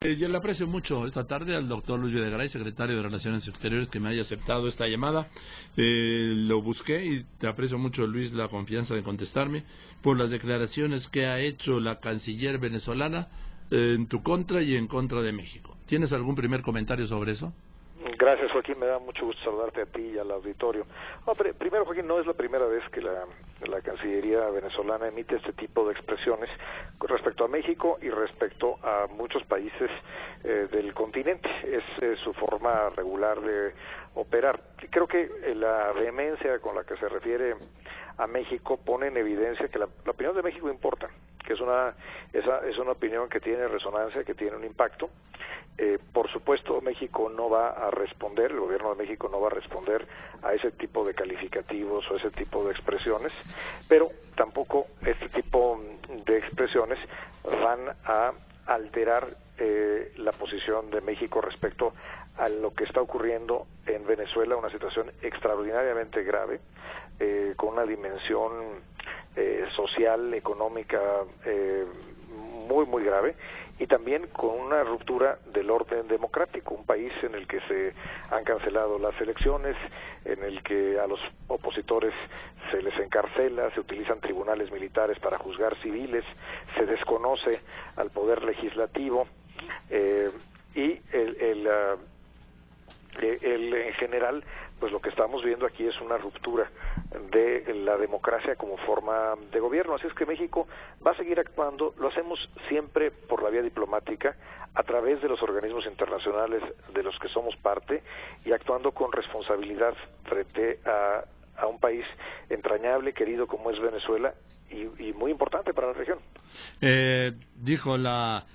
Yo le aprecio mucho esta tarde al doctor Luis Videgaray, secretario de Relaciones Exteriores, que me haya aceptado esta llamada. Lo busqué y te aprecio mucho, Luis, la confianza de contestarme por las declaraciones que ha hecho la canciller venezolana en tu contra y en contra de México. ¿Tienes algún primer comentario sobre eso? Gracias, Joaquín, me da mucho gusto saludarte a ti y al auditorio. Primero, Joaquín, no es la primera vez que la Cancillería venezolana emite este tipo de expresiones respecto a México y respecto a muchos países del continente. Es su forma regular de operar. Creo que la vehemencia con la que se refiere a México pone en evidencia que la opinión de México importa, que es una opinión que tiene resonancia, que tiene un impacto. Por supuesto, México no va a responder, el gobierno de México no va a responder a ese tipo de calificativos o ese tipo de expresiones, pero tampoco este tipo de expresiones van a alterar la posición de México respecto a lo que está ocurriendo en Venezuela, una situación extraordinariamente grave, con una dimensión social, económica muy, muy grave, y también con una ruptura del orden democrático, un país en el que se han cancelado las elecciones, en el que a los opositores se les encarcela, se utilizan tribunales militares para juzgar civiles, se desconoce al poder legislativo, y en general, pues lo que estamos viendo aquí es una ruptura de la democracia como forma de gobierno. Así es que México va a seguir actuando, lo hacemos siempre por la vía diplomática, a través de los organismos internacionales de los que somos parte, y actuando con responsabilidad frente a un país entrañable, querido como es Venezuela, y muy importante para la región. Dijo la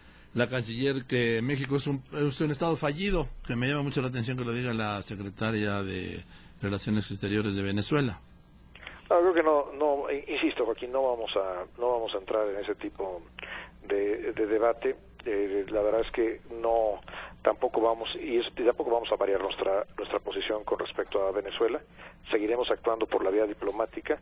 canciller que México es un estado fallido, que me llama mucho la atención que lo diga la secretaria de Relaciones Exteriores de Venezuela. No, creo que no, insisto, Joaquín, no vamos a entrar en ese tipo de debate. La verdad es que tampoco vamos a variar nuestra posición con respecto a Venezuela. Seguiremos actuando por la vía diplomática,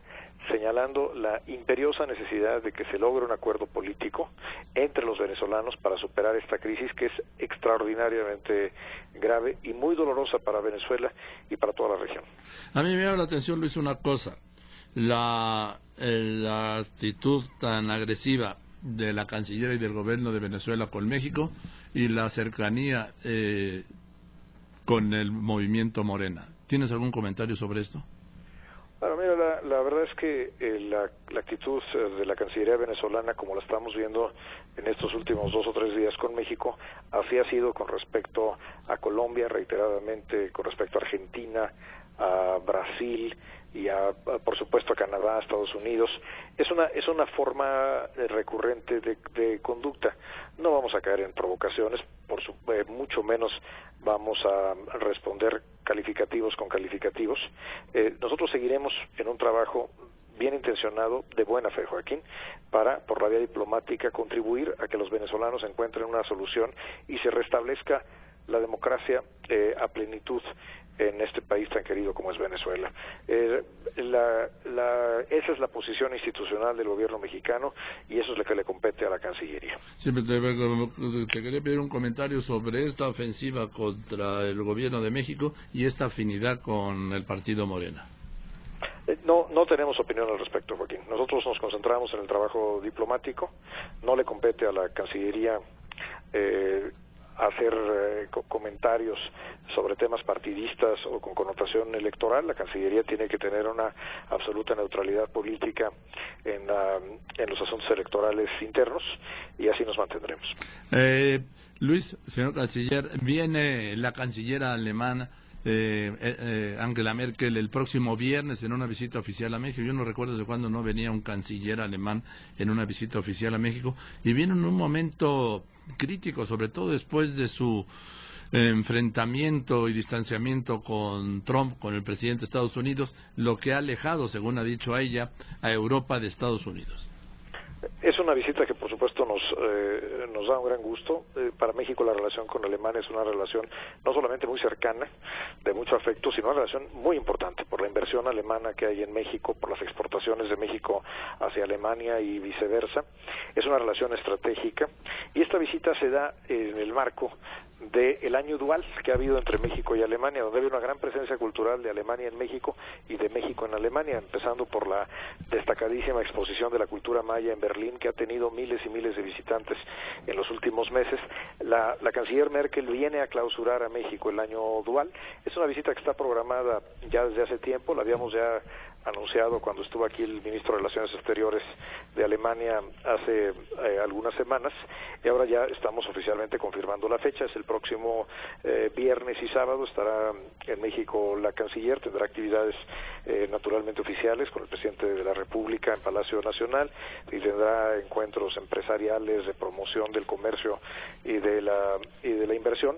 señalando la imperiosa necesidad de que se logre un acuerdo político entre los venezolanos para superar esta crisis que es extraordinariamente grave y muy dolorosa para Venezuela y para toda la región. A mí me llama la atención, Luis, una cosa: la actitud tan agresiva de la canciller y del gobierno de Venezuela con México, y la cercanía con el movimiento Morena. ¿Tienes algún comentario sobre esto? Bueno, mira, la verdad es que la actitud de la Cancillería venezolana, como la estamos viendo en estos últimos 2 o 3 días con México, así ha sido con respecto a Colombia, reiteradamente con respecto a Argentina, a Brasil y por supuesto a Canadá, a Estados Unidos. Es una forma recurrente de conducta. No vamos a caer en provocaciones, mucho menos vamos a responder calificativos con calificativos. Nosotros seguiremos en un trabajo bien intencionado, de buena fe, Joaquín, para, por la vía diplomática, contribuir a que los venezolanos encuentren una solución y se restablezca la democracia a plenitud en este país tan querido como es Venezuela. Esa es la posición institucional del gobierno mexicano, y eso es lo que le compete a la Cancillería. Siempre te quería pedir un comentario sobre esta ofensiva contra el gobierno de México y esta afinidad con el partido Morena. No tenemos opinión al respecto, Joaquín. Nosotros nos concentramos en el trabajo diplomático. No le compete a la Cancillería hacer comentarios sobre temas partidistas o con connotación electoral. La Cancillería tiene que tener una absoluta neutralidad política en los asuntos electorales internos, y así nos mantendremos. Luis, señor canciller, viene la canciller alemana Angela Merkel el próximo viernes en una visita oficial a México. Yo no recuerdo de cuándo no venía un canciller alemán en una visita oficial a México, y viene en un momento crítico, sobre todo después de su enfrentamiento y distanciamiento con Trump, con el presidente de Estados Unidos, lo que ha alejado, según ha dicho ella, a Europa de Estados Unidos. Es una visita que por supuesto nos da un gran gusto. Para México la relación con Alemania es una relación no solamente muy cercana, de mucho afecto, sino una relación muy importante por la inversión alemana que hay en México, por las exportaciones de México hacia Alemania y viceversa. Es una relación estratégica y esta visita se da en el marco del año dual que ha habido entre México y Alemania, donde hay una gran presencia cultural de Alemania en México y de México en Alemania, empezando por la destacadísima exposición de la cultura maya en Berlín, que ha tenido miles y miles de visitantes en los últimos meses. La canciller Merkel viene a clausurar a México el año dual. Es una visita que está programada ya desde hace tiempo, la habíamos ya anunciado cuando estuvo aquí el ministro de Relaciones Exteriores de Alemania hace algunas semanas, y ahora ya estamos oficialmente confirmando la fecha. Es el próximo viernes y sábado. Estará en México la canciller, tendrá actividades naturalmente oficiales con el presidente de la República en Palacio Nacional, y tendrá encuentros empresariales de promoción del comercio y de la inversión,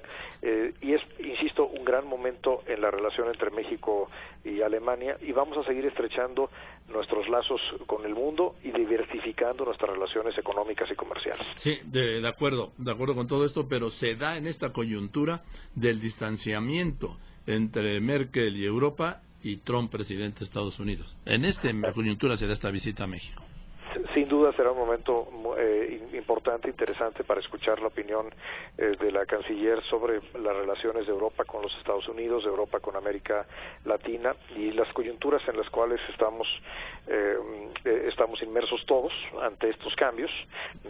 y es, insisto, un gran momento en la relación entre México y Alemania, y vamos a seguir estrechando nuestros lazos con el mundo y diversificando nuestras relaciones económicas y comerciales. Sí, de acuerdo con todo esto, pero se da en esta coyuntura del distanciamiento entre Merkel y Europa y Trump, presidente de Estados Unidos. En esta coyuntura se da esta visita a México. Sin duda será un momento importante, interesante para escuchar la opinión de la canciller sobre las relaciones de Europa con los Estados Unidos, de Europa con América Latina, y las coyunturas en las cuales estamos inmersos todos ante estos cambios,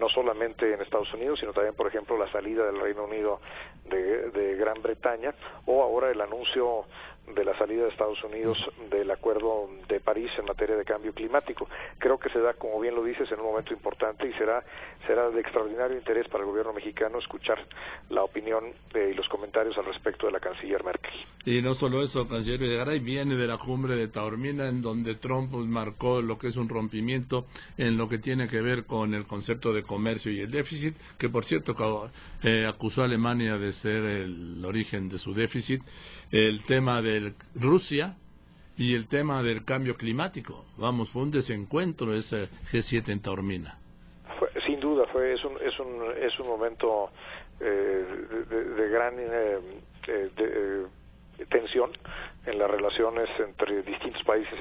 no solamente en Estados Unidos, sino también, por ejemplo, la salida del Reino Unido de Gran Bretaña, o ahora el anuncio de la salida de Estados Unidos del Acuerdo de París en materia de cambio climático. Creo que se da, como bien lo dices, en un momento importante, y será de extraordinario interés para el gobierno mexicano escuchar la opinión y los comentarios al respecto de la canciller Merkel. Y no solo eso, canciller Videgaray viene de la cumbre de Taormina, en donde Trump marcó lo que es un rompimiento en lo que tiene que ver con el concepto de comercio y el déficit, que por cierto acusó a Alemania de ser el origen de su déficit, el tema de Rusia y el tema del cambio climático. Vamos, fue un desencuentro ese G7 en Taormina. Sin duda, es un momento de gran tensión en las relaciones entre distintos países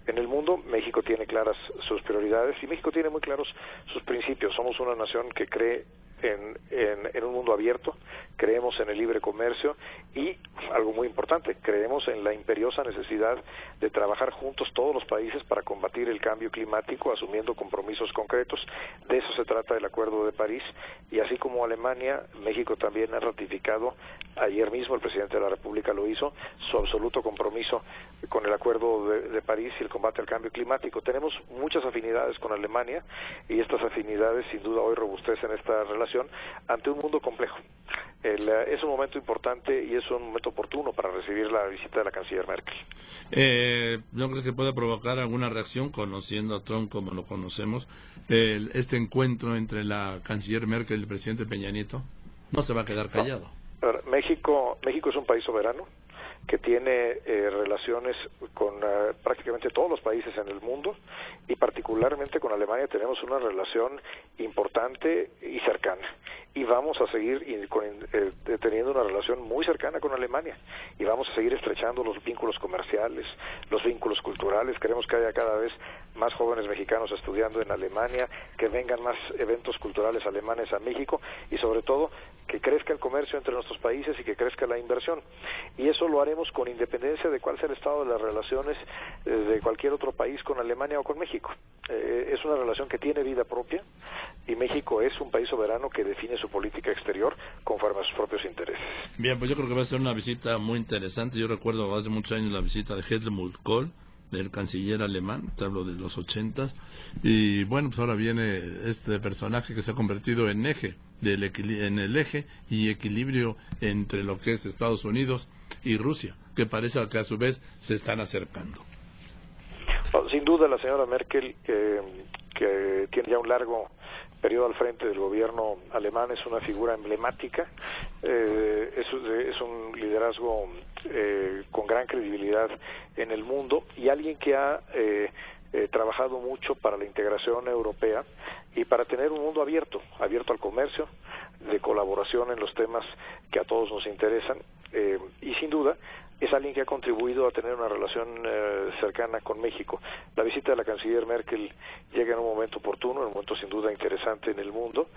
en el mundo. México tiene claras sus prioridades y México tiene muy claros sus principios. Somos una nación que cree en un mundo abierto, creemos en el libre comercio y, algo muy importante, creemos en la imperiosa necesidad de trabajar juntos todos los países para combatir el cambio climático, asumiendo compromisos concretos. De eso se trata el Acuerdo de París, y así como Alemania, México también ha ratificado, ayer mismo el presidente de la República lo hizo, su absoluto compromiso con el Acuerdo de París y el combate al cambio climático. Tenemos muchas afinidades con Alemania, y estas afinidades sin duda hoy robustecen esta relación ante un mundo complejo. Es un momento importante y es un momento oportuno para recibir la visita de la canciller Merkel. ¿No crees que pueda provocar alguna reacción, conociendo a Trump como lo conocemos, este encuentro entre la canciller Merkel y el presidente Peña Nieto? No se va a quedar callado. No. México es un país soberano que tiene relaciones con prácticamente todos los países en el mundo, y particularmente con Alemania tenemos una relación importante y cercana, y vamos a seguir teniendo una relación muy cercana con Alemania, y vamos a seguir estrechando los vínculos comerciales, los vínculos culturales. Queremos que haya cada vez más jóvenes mexicanos estudiando en Alemania, que vengan más eventos culturales alemanes a México, y sobre todo que crezca el comercio entre nuestros países y que crezca la inversión, y eso lo haremos con independencia de cuál sea el estado de las relaciones de cualquier otro país con Alemania o con México. Es una relación que tiene vida propia, y México es un país soberano que define su política exterior conforme a sus propios intereses. Bien, pues yo creo que va a ser una visita muy interesante. Yo recuerdo hace muchos años la visita de Helmut Kohl, del canciller alemán, te hablo de los 80s, y bueno, pues ahora viene este personaje que se ha convertido en el eje y equilibrio entre lo que es Estados Unidos y Rusia, que parece que a su vez se están acercando. Sin duda la señora Merkel, que tiene ya un largo periodo al frente del gobierno alemán, es una figura emblemática, es un liderazgo con gran credibilidad en el mundo, y alguien que ha trabajado mucho para la integración europea y para tener un mundo abierto al comercio, de colaboración en los temas que a todos nos interesan, y sin duda es alguien que ha contribuido a tener una relación cercana con México. La visita de la canciller Merkel llega en un momento oportuno, en un momento sin duda interesante en el mundo,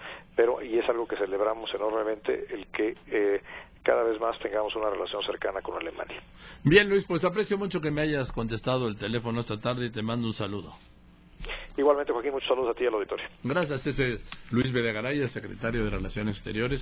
y es algo que celebramos enormemente, el que cada vez más tengamos una relación cercana con Alemania. Bien, Luis, pues aprecio mucho que me hayas contestado el teléfono esta tarde y te mando un saludo. Igualmente, Joaquín, muchos saludos a ti y al auditorio. Gracias, este es Luis Videgaray, secretario de Relaciones Exteriores.